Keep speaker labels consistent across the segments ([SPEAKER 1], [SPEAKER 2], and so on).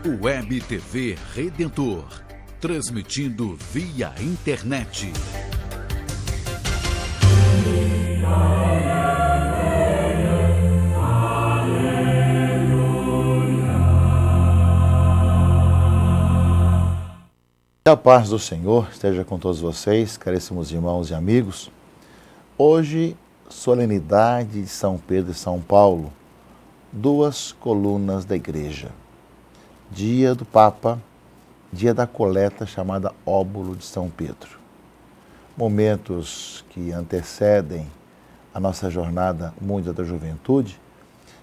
[SPEAKER 1] Web TV Redentor, transmitindo via internet.
[SPEAKER 2] A paz do Senhor esteja com todos vocês, caríssimos irmãos e amigos. Hoje, solenidade de São Pedro e São Paulo, duas colunas da igreja. Dia do Papa, dia da coleta chamada Óbolo de São Pedro. Momentos que antecedem a nossa jornada mundial da juventude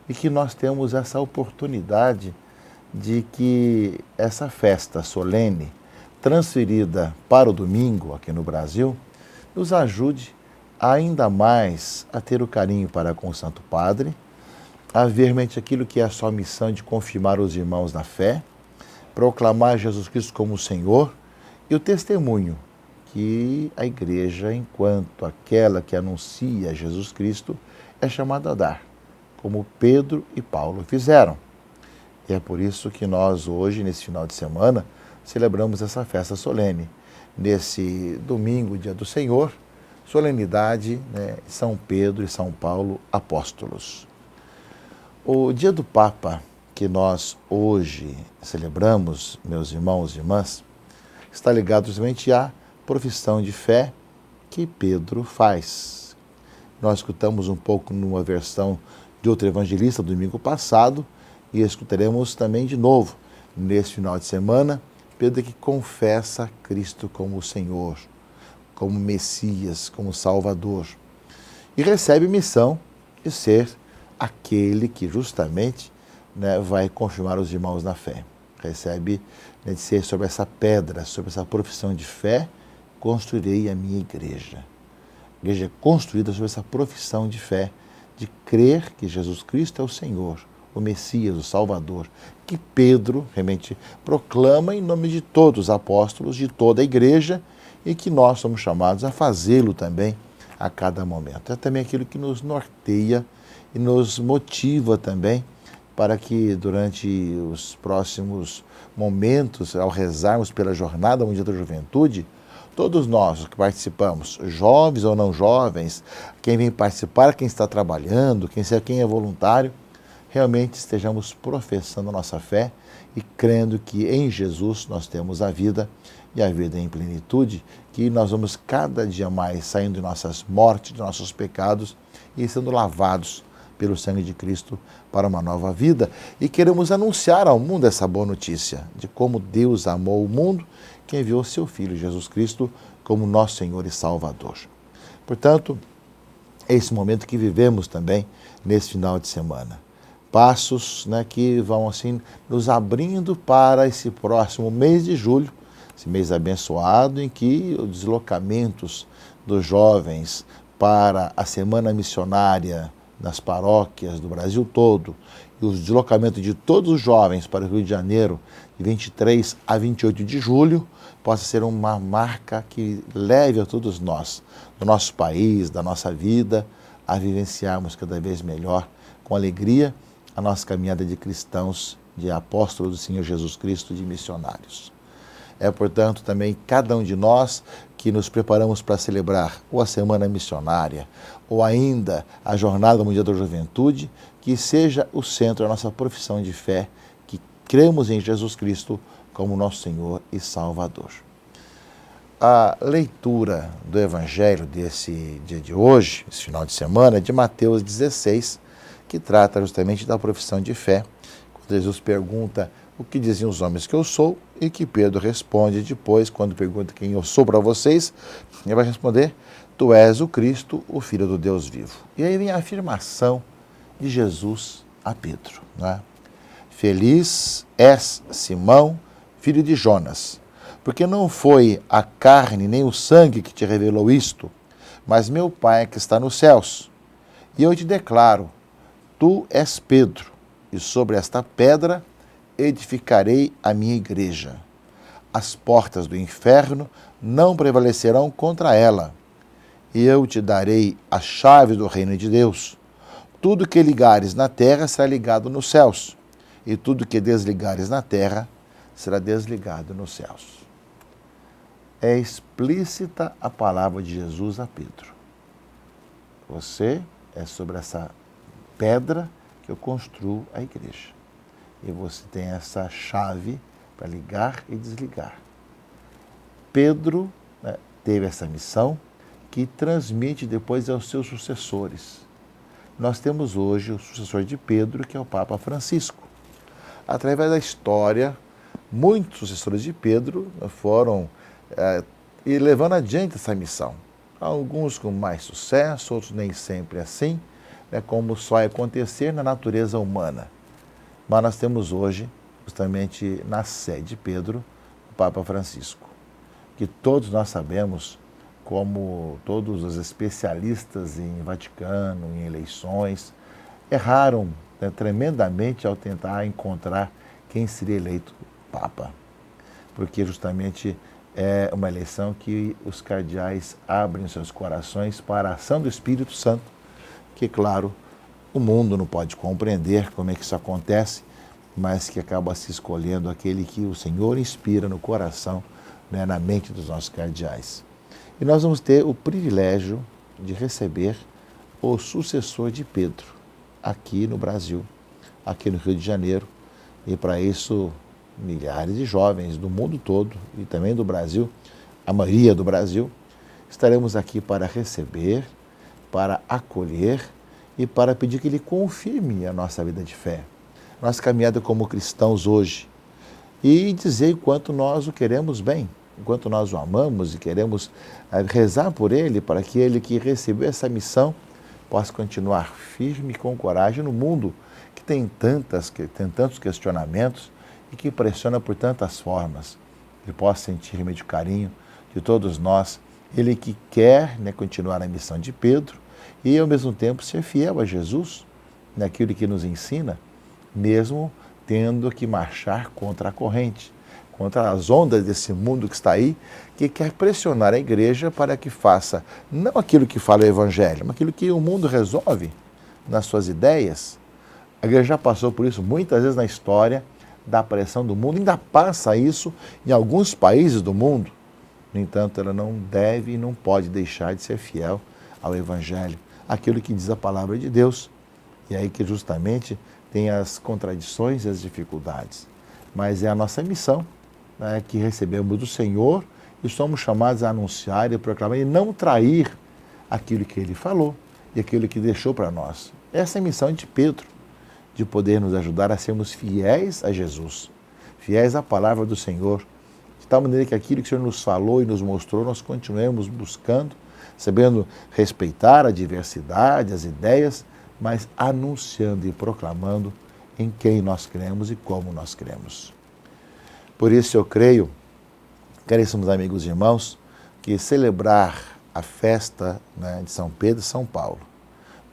[SPEAKER 2] e que nós temos essa oportunidade de que essa festa solene, transferida para o domingo aqui no Brasil, nos ajude ainda mais a ter o carinho para com o Santo Padre, a ver realmente aquilo que é a sua missão de confirmar os irmãos na fé, proclamar Jesus Cristo como o Senhor e o testemunho que a igreja, enquanto aquela que anuncia Jesus Cristo, é chamada a dar, como Pedro e Paulo fizeram. E é por isso que nós hoje, nesse final de semana, celebramos essa festa solene. Nesse domingo, dia do Senhor, solenidade, São Pedro e São Paulo, apóstolos. O dia do Papa, que nós hoje celebramos, meus irmãos e irmãs, está ligado justamente à profissão de fé que Pedro faz. Nós escutamos um pouco numa versão de outro evangelista do domingo passado e escutaremos também de novo nesse final de semana, Pedro que confessa Cristo como o Senhor, como Messias, como Salvador, e recebe missão de ser aquele que justamente vai confirmar os irmãos na fé. Recebe de ser sobre essa pedra, sobre essa profissão de fé, construirei a minha igreja. A igreja é construída sobre essa profissão de fé, de crer que Jesus Cristo é o Senhor, o Messias, o Salvador, que Pedro realmente proclama em nome de todos os apóstolos, de toda a igreja, e que nós somos chamados a fazê-lo também a cada momento. É também aquilo que nos norteia e nos motiva também para que durante os próximos momentos, ao rezarmos pela Jornada Mundial da Juventude, todos nós que participamos, jovens ou não jovens, quem vem participar, quem está trabalhando, quem é voluntário, realmente estejamos professando a nossa fé e crendo que em Jesus nós temos a vida e a vida em plenitude, que nós vamos cada dia mais saindo de nossas mortes, de nossos pecados e sendo lavados pelo sangue de Cristo para uma nova vida. E queremos anunciar ao mundo essa boa notícia de como Deus amou o mundo, que enviou seu Filho Jesus Cristo como nosso Senhor e Salvador. Portanto, é esse momento que vivemos também nesse final de semana. Passos que vão assim nos abrindo para esse próximo mês de julho, esse mês abençoado em que os deslocamentos dos jovens para a Semana Missionária nas paróquias do Brasil todo e os deslocamentos de todos os jovens para o Rio de Janeiro, de 23 a 28 de julho, possa ser uma marca que leve a todos nós, do nosso país, da nossa vida, a vivenciarmos cada vez melhor, com alegria, a nossa caminhada de cristãos, de apóstolos do Senhor Jesus Cristo, de missionários. É, portanto, também cada um de nós que nos preparamos para celebrar ou a Semana Missionária ou ainda a Jornada Mundial da Juventude, que seja o centro da nossa profissão de fé, que cremos em Jesus Cristo como nosso Senhor e Salvador. A leitura do Evangelho desse dia de hoje, esse final de semana, é de Mateus 16, que trata justamente da profissão de fé, quando Jesus pergunta o que diziam os homens que eu sou, e que Pedro responde depois, quando pergunta quem eu sou para vocês, ele vai responder, tu és o Cristo, o Filho do Deus vivo. E aí vem a afirmação de Jesus a Pedro. Feliz és Simão, filho de Jonas, porque não foi a carne nem o sangue que te revelou isto, mas meu Pai que está nos céus. E eu te declaro, tu és Pedro, e sobre esta pedra edificarei a minha igreja. As portas do inferno não prevalecerão contra ela. E eu te darei a chave do reino de Deus. Tudo que ligares na terra será ligado nos céus, e tudo que desligares na terra será desligado nos céus. É explícita a palavra de Jesus a Pedro. Você é sobre essa pedra que eu construo a igreja. E você tem essa chave para ligar e desligar. Pedro, né, teve essa missão que transmite depois aos seus sucessores. Nós temos hoje o sucessor de Pedro, que é o Papa Francisco. Através da história, muitos sucessores de Pedro foram levando adiante essa missão. Alguns com mais sucesso, outros nem sempre assim, né, como só acontecer na natureza humana. Mas nós temos hoje, justamente na sé de Pedro, o Papa Francisco, que todos nós sabemos, como todos os especialistas em Vaticano, em eleições, erraram, né, tremendamente ao tentar encontrar quem seria eleito Papa. Porque justamente é uma eleição que os cardeais abrem seus corações para a ação do Espírito Santo, que, claro, o mundo não pode compreender como é que isso acontece, mas que acaba se escolhendo aquele que o Senhor inspira no coração, né, na mente dos nossos cardeais. E nós vamos ter o privilégio de receber o sucessor de Pedro, aqui no Brasil, aqui no Rio de Janeiro, e para isso milhares de jovens do mundo todo e também do Brasil, a maioria do Brasil, estaremos aqui para receber, para acolher e para pedir que Ele confirme a nossa vida de fé, nossa caminhada como cristãos hoje, e dizer o quanto nós o queremos bem, o quanto nós o amamos e queremos rezar por Ele, para que Ele que recebeu essa missão possa continuar firme e com coragem no mundo que tem tantos questionamentos e que pressiona por tantas formas. Ele possa sentir realmente o carinho de todos nós, Ele que quer, né, continuar a missão de Pedro e ao mesmo tempo ser fiel a Jesus, naquilo que nos ensina, mesmo tendo que marchar contra a corrente, contra as ondas desse mundo que está aí, que quer pressionar a igreja para que faça não aquilo que fala o Evangelho, mas aquilo que o mundo resolve nas suas ideias. A igreja já passou por isso muitas vezes na história, da pressão do mundo, ainda passa isso em alguns países do mundo. No entanto, ela não deve e não pode deixar de ser fiel ao Evangelho, aquilo que diz a palavra de Deus. E aí que justamente tem as contradições e as dificuldades. Mas é a nossa missão, né, que recebemos do Senhor e somos chamados a anunciar e proclamar e não trair aquilo que Ele falou e aquilo que deixou para nós. Essa é a missão de Pedro, de poder nos ajudar a sermos fiéis a Jesus, fiéis à palavra do Senhor, de tal maneira que aquilo que o Senhor nos falou e nos mostrou, nós continuemos buscando, sabendo respeitar a diversidade, as ideias, mas anunciando e proclamando em quem nós cremos e como nós cremos. Por isso eu creio, caríssimos amigos e irmãos, que celebrar a festa, né, de São Pedro e São Paulo,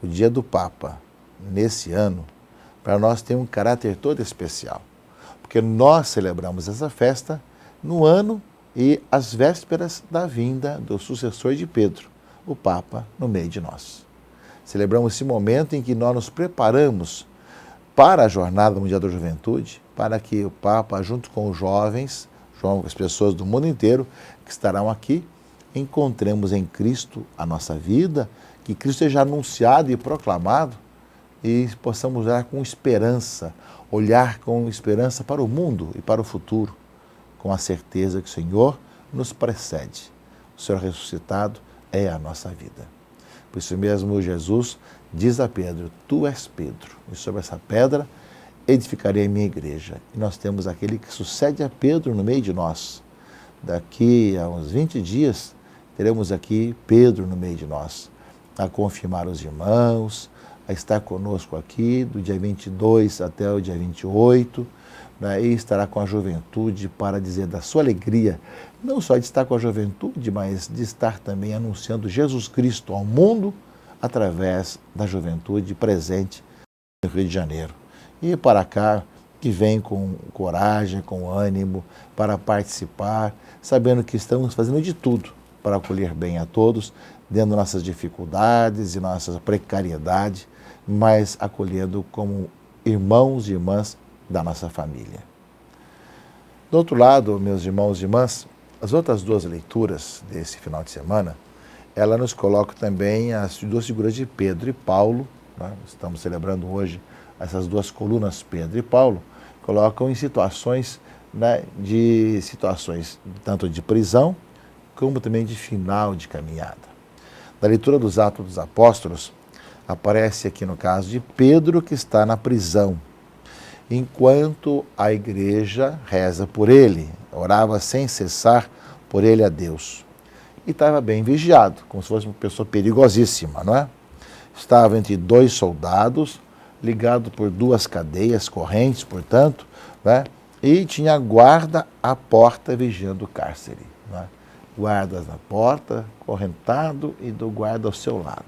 [SPEAKER 2] o dia do Papa, nesse ano, para nós tem um caráter todo especial, porque nós celebramos essa festa no ano e às vésperas da vinda do sucessor de Pedro, o Papa, no meio de nós. Celebramos esse momento em que nós nos preparamos para a Jornada Mundial da Juventude, para que o Papa, junto com os jovens, as pessoas do mundo inteiro que estarão aqui, encontremos em Cristo a nossa vida, que Cristo seja anunciado e proclamado, e possamos olhar com esperança para o mundo e para o futuro, com a certeza que o Senhor nos precede. O Senhor ressuscitado é a nossa vida. Por isso mesmo Jesus diz a Pedro: tu és Pedro, e sobre essa pedra edificarei a minha igreja. E nós temos aquele que sucede a Pedro no meio de nós. Daqui a uns 20 dias, teremos aqui Pedro no meio de nós, a confirmar os irmãos, a estar conosco aqui do dia 22 até o dia 28, né, e estará com a juventude para dizer da sua alegria, não só de estar com a juventude, mas de estar também anunciando Jesus Cristo ao mundo através da juventude presente no Rio de Janeiro. E para cá, que vem com coragem, com ânimo, para participar, sabendo que estamos fazendo de tudo para acolher bem a todos, dentro das nossas dificuldades e nossa precariedade, mas acolhendo como irmãos e irmãs da nossa família. Do outro lado, meus irmãos e irmãs, as outras duas leituras desse final de semana, ela nos coloca também as duas figuras de Pedro e Paulo, né? Estamos celebrando hoje essas duas colunas, Pedro e Paulo, colocam em situações, né, de situações tanto de prisão, como também de final de caminhada. Na leitura dos Atos dos Apóstolos, aparece aqui no caso de Pedro, que está na prisão, enquanto a igreja reza por ele, orava sem cessar por ele a Deus. E estava bem vigiado, como se fosse uma pessoa perigosíssima, não é? Estava entre dois soldados, ligado por duas cadeias correntes, portanto, né? E tinha guarda à porta vigiando o cárcere. Não é? Guardas na porta, correntado e do guarda ao seu lado.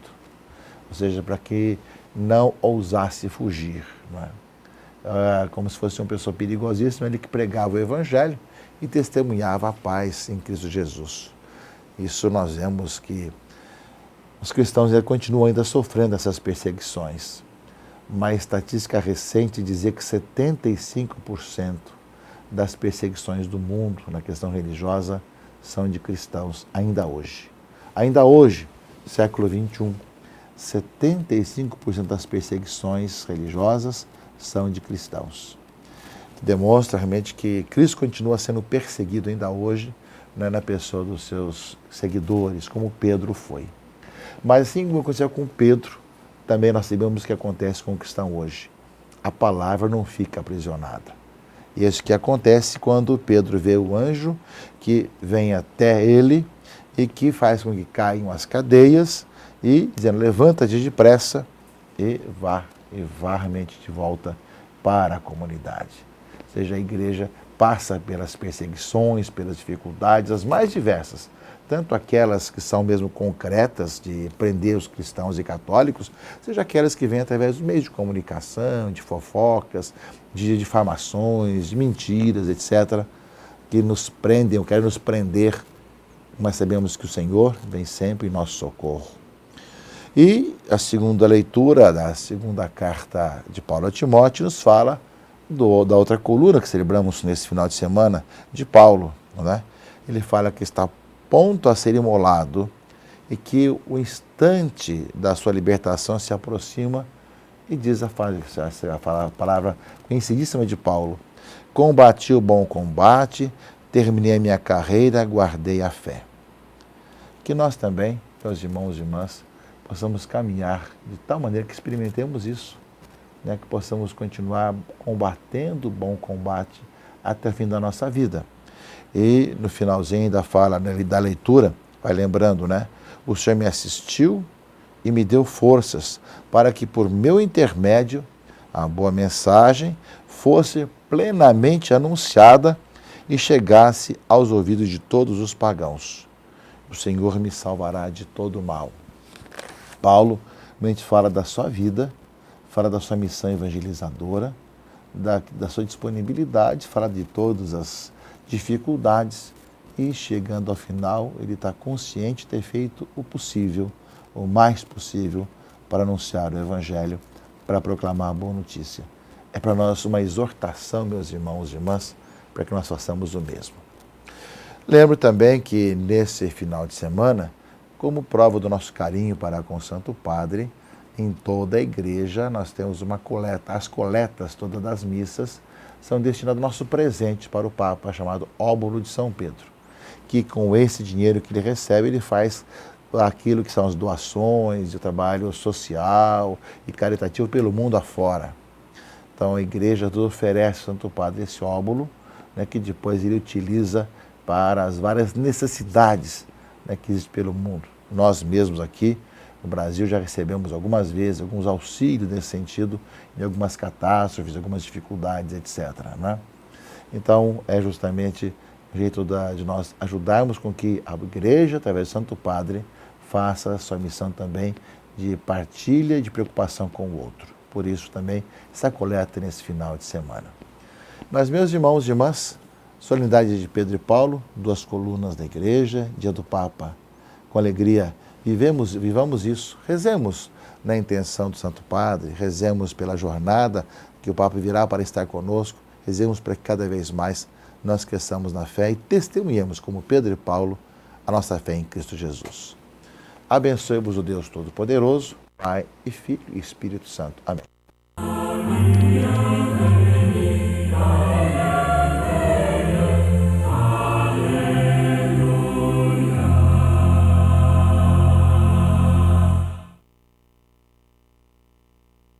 [SPEAKER 2] Ou seja, para que não ousasse fugir. Não é? Como se fosse uma pessoa perigosíssima, ele que pregava o Evangelho e testemunhava a paz em Cristo Jesus. Isso nós vemos que os cristãos continuam ainda sofrendo essas perseguições. Uma estatística recente dizia que 75% das perseguições do mundo na questão religiosa são de cristãos, ainda hoje. Ainda hoje, século XXI, 75% das perseguições religiosas são de cristãos. Demonstra realmente que Cristo continua sendo perseguido ainda hoje, né, na pessoa dos seus seguidores, como Pedro foi. Mas assim como aconteceu com Pedro, também nós sabemos o que acontece com o cristão hoje. A palavra não fica aprisionada. E é isso que acontece quando Pedro vê o anjo que vem até ele e que faz com que caiam as cadeias e dizendo, levanta-te depressa e vá realmente de volta para a comunidade. Ou seja, a igreja passa pelas perseguições, pelas dificuldades, as mais diversas, tanto aquelas que são mesmo concretas de prender os cristãos e católicos, seja aquelas que vêm através dos meios de comunicação, de fofocas, de difamações, de mentiras, etc., que nos prendem, ou querem nos prender, mas sabemos que o Senhor vem sempre em nosso socorro. E a segunda leitura da segunda carta de Paulo a Timóteo nos fala da outra coluna que celebramos nesse final de semana, de Paulo, né? Ele fala que está ponto a ser imolado e que o instante da sua libertação se aproxima e diz a palavra conhecidíssima de Paulo, combati o bom combate, terminei a minha carreira, guardei a fé. Que nós também, meus irmãos e irmãs, possamos caminhar de tal maneira que experimentemos isso, né, que possamos continuar combatendo o bom combate até o fim da nossa vida. E no finalzinho ainda fala, né, da leitura, vai lembrando, né? O Senhor me assistiu e me deu forças para que por meu intermédio a boa mensagem fosse plenamente anunciada e chegasse aos ouvidos de todos os pagãos. O Senhor me salvará de todo mal. Paulo realmente fala da sua vida, fala da sua missão evangelizadora, da sua disponibilidade, fala de todas as dificuldades e, chegando ao final, ele está consciente de ter feito o possível, o mais possível, para anunciar o Evangelho, para proclamar a boa notícia. É para nós uma exortação, meus irmãos e irmãs, para que nós façamos o mesmo. Lembro também que nesse final de semana, como prova do nosso carinho para com o Santo Padre, em toda a igreja nós temos uma coleta. As coletas todas das missas são destinadas ao nosso presente para o Papa, chamado Óbolo de São Pedro, que com esse dinheiro que ele recebe, ele faz aquilo que são as doações, o trabalho social e caritativo pelo mundo afora. Então a igreja oferece ao Santo Padre esse óbolo, né, que depois ele utiliza para as várias necessidades, né, que existem pelo mundo. Nós mesmos aqui no Brasil já recebemos algumas vezes alguns auxílios nesse sentido, em algumas catástrofes, algumas dificuldades, etc., né? Então é justamente o jeito de nós ajudarmos com que a igreja, através do Santo Padre, faça a sua missão também de partilha e de preocupação com o outro. Por isso também essa coleta nesse final de semana. Mas, meus irmãos e irmãs, solenidade de Pedro e Paulo, duas colunas da igreja, dia do Papa, com alegria, vivamos isso, rezemos na intenção do Santo Padre, rezemos pela jornada que o Papa virá para estar conosco. Rezemos para que cada vez mais nós cresçamos na fé e testemunhemos, como Pedro e Paulo, a nossa fé em Cristo Jesus. Abençoe-vos o Deus Todo-Poderoso, Pai e Filho e Espírito Santo. Amém.